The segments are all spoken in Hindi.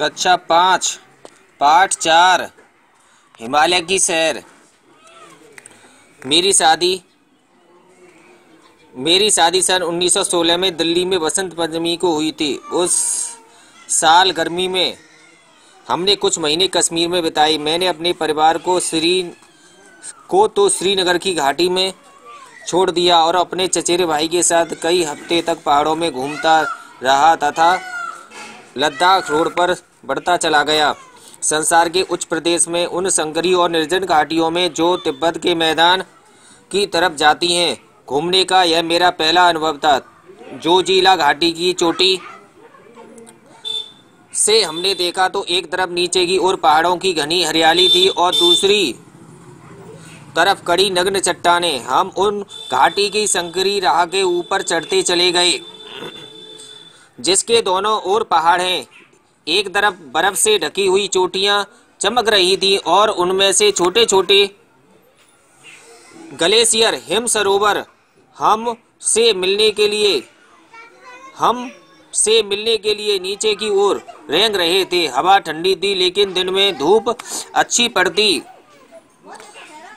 कक्षा 5 पाठ 4 हिमालय की सैर। मेरी शादी सन 1916 में दिल्ली में वसंत पंचमी को हुई थी। उस साल गर्मी में हमने कुछ महीने कश्मीर में बिताई। मैंने अपने परिवार को श्रीनगर की घाटी में छोड़ दिया और अपने चचेरे भाई के साथ कई हफ्ते तक पहाड़ों में घूमता रहा तथा लद्दाख रोड पर बढ़ता चला गया। संसार के उच्च प्रदेश में उन संकरी और निर्जन घाटियों में जो तिब्बत के मैदान की तरफ जाती हैं, घूमने का यह मेरा पहला अनुभव था। जोजिला घाटी की चोटी से हमने देखा तो एक तरफ नीचे की ओर पहाड़ों की घनी हरियाली थी और दूसरी तरफ कड़ी नग्न चट्टानें। हम उन घाटी की संकरी राह के ऊपर चढ़ते चले गए जिसके दोनों ओर पहाड़ हैं। एक तरफ बर्फ से ढकी हुई चोटियां चमक रही थी और उनमें से छोटे छोटे ग्लेशियर हिम सरोवर हम से मिलने के लिए नीचे की ओर रेंग रहे थे। हवा ठंडी थी लेकिन दिन में धूप अच्छी पड़ती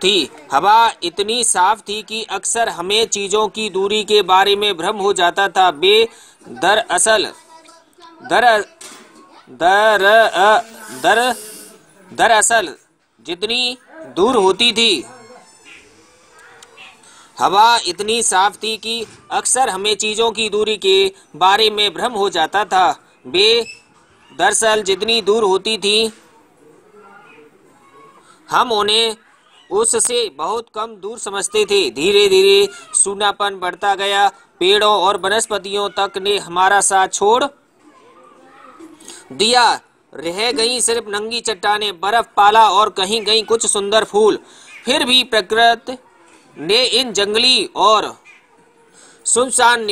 थी। हवा इतनी साफ थी कि अक्सर हमें चीजों की दूरी के बारे में भ्रम हो जाता था। वे दरअसल जितनी दूर होती थी, हवा इतनी साफ थी कि अक्सर हमें चीजों की दूरी के बारे में भ्रम हो जाता था। वे दरअसल जितनी दूर होती थी, हम उन्हें उससे बहुत कम दूर समझते थे। धीरे धीरे सूनापन बढ़ता गया। पेड़ों और वनस्पतियों तक ने हमारा साथ छोड़ दिया। रह गई सिर्फ नंगी चट्टानें, बर्फ पाला और कहीं कहीं कुछ सुंदर फूल। फिर भी प्रकृति ने इन जंगली और सुनसान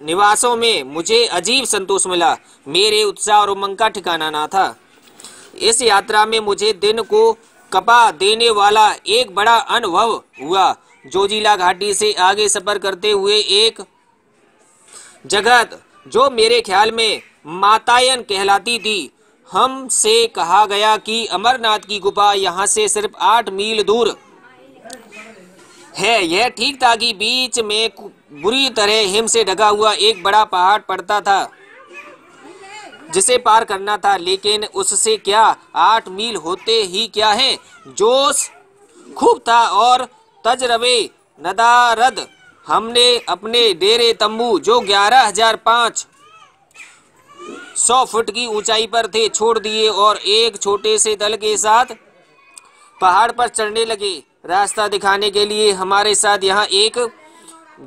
निवासों में मुझे अजीब संतोष मिला। मेरे उत्साह और उमंग का ठिकाना ना था। इस यात्रा में मुझे दिन को कपा देने वाला एक बड़ा अनुभव हुआ। जोजिला घाटी से आगे सफर करते हुए एक जगह जो मेरे ख्याल में मातायन कहलाती थी, हमसे कहा गया कि अमरनाथ की गुफा यहाँ से सिर्फ 8 मील दूर है। यह ठीक था कि बीच में बुरी तरह हिम से ढका हुआ एक बड़ा पहाड़ पड़ता था जिसे पार करना था, लेकिन उससे क्या 8 मील होते ही क्या है। जोश खूब था और तजरबे नदारद हमने अपने डेरे तंबू जो 11,500 फुट की ऊंचाई पर थे छोड़ दिए और एक छोटे से दल के साथ पहाड़ पर चढ़ने लगे। रास्ता दिखाने के लिए हमारे साथ यहाँ एक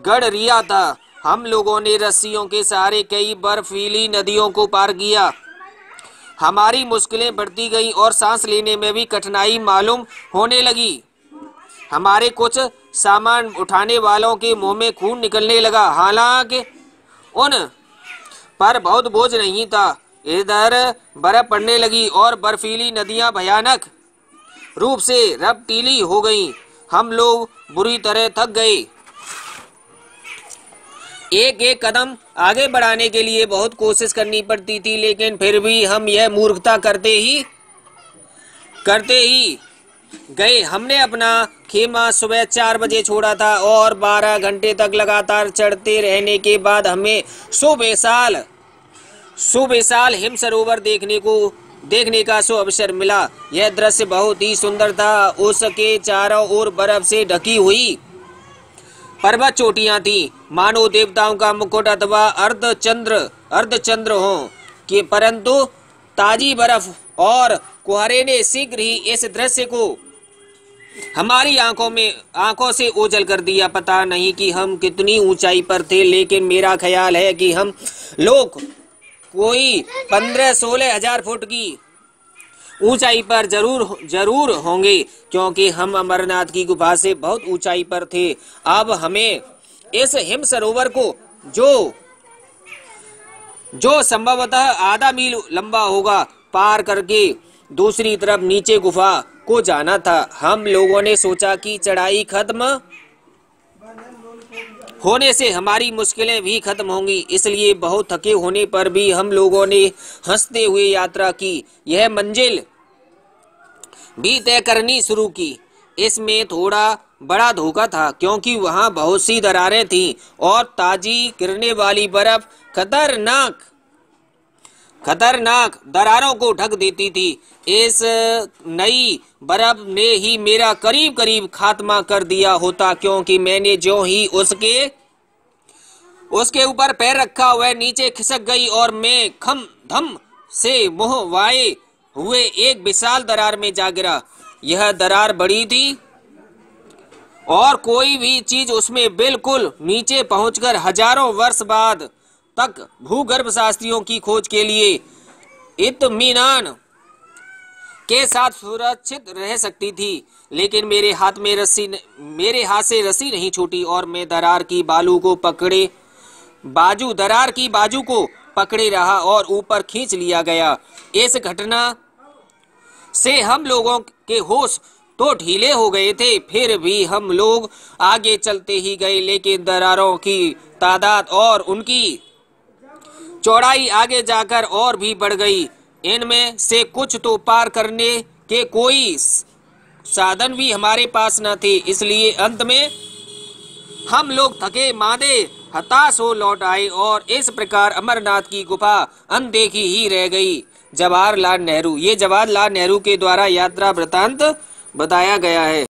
गडरिया था। हम लोगों ने रस्सियों के सहारे कई बर्फीली नदियों को पार किया। हमारी मुश्किलें बढ़ती गई और सांस लेने में भी कठिनाई मालूम होने लगी। हमारे कुछ सामान उठाने वालों के मुंह में खून निकलने लगा। हालांकि उन पर बहुत बोझ नहीं था। इधर बर्फ पड़ने लगी और बर्फीली नदियां भयानक रूप से रपटीली हो गईं। हम लोग बुरी तरह थक गए। एक एक कदम आगे बढ़ाने के लिए बहुत कोशिश करनी पड़ती थी, लेकिन फिर भी हम यह मूर्खता करते ही गए। हमने अपना खेमा सुबह 4 बजे छोड़ा था और 12 घंटे तक लगातार चढ़ते रहने के बाद हमें सुबेसाल हिम सरोवर देखने का अवसर मिला। यह दृश्य बहुत ही सुंदर था। उसके चारों ओर बर्फ से ढकी हुई पर्वत चोटियां थी, मानो देवताओं का मुकुट अथवा अर्धचंद्र हो कि परंतु ताजी बर्फ और कुहरे ने शीघ्र ही इस दृश्य को हमारी आंखों से ओझल कर दिया। पता नहीं कि हम कितनी ऊंचाई पर थे, लेकिन मेरा ख्याल है कि हम लोग कोई 15-16 हजार फुट की ऊंचाई पर जरूर होंगे, क्योंकि हम अमरनाथ की गुफा से बहुत ऊंचाई पर थे। अब हमें इस हिम सरोवर को जो संभवतः आधा मील लंबा होगा पार करके दूसरी तरफ नीचे गुफा को जाना था। हम लोगों ने सोचा कि चढ़ाई खत्म होने से हमारी मुश्किलें भी खत्म होंगी। इसलिए बहुत थके होने पर भी हम लोगों ने हंसते हुए यात्रा की। यह मंजिल भी तय करनी शुरू की। इसमें थोड़ा बड़ा धोखा था, क्योंकि वहां बहुत सी दरारें थीं और ताजी गिरने वाली बर्फ खतरनाक दरारों को ढक देती थी। इस नई बर्फ ने ही मेरा करीब करीब खात्मा कर दिया होता, क्योंकि मैंने जो ही उसके ऊपर पैर रखा वह नीचे खिसक गई और मैं खम धम से मुंह वाए हुए एक विशाल दरार में जा गिरा। यह दरार बड़ी थी और कोई भी चीज उसमें बिल्कुल नीचे पहुंचकर हजारों वर्ष बाद तक भूगर्भ शास्त्रियों की खोज के लिए इत्मीनान के साथ सुरक्षित रह सकती थी। लेकिन मेरे हाथ से रस्सी नहीं छूटी और मैं दरार की बाजू को पकड़े रहा और ऊपर खींच लिया गया। इस घटना से हम लोगों के होश तो ढीले हो गए थे, फिर भी हम लोग आगे चलते ही गए। लेकिन दरारों की तादाद और उनकी चौड़ाई आगे जाकर और भी बढ़ गई। इनमें से कुछ तो पार करने के कोई साधन भी हमारे पास न थे। इसलिए अंत में हम लोग थके मांदे हताश हो लौट आए और इस प्रकार अमरनाथ की गुफा अनदेखी ही रह गई। जवाहरलाल नेहरू, ये जवाहरलाल नेहरू के द्वारा यात्रा वृतांत बताया गया है।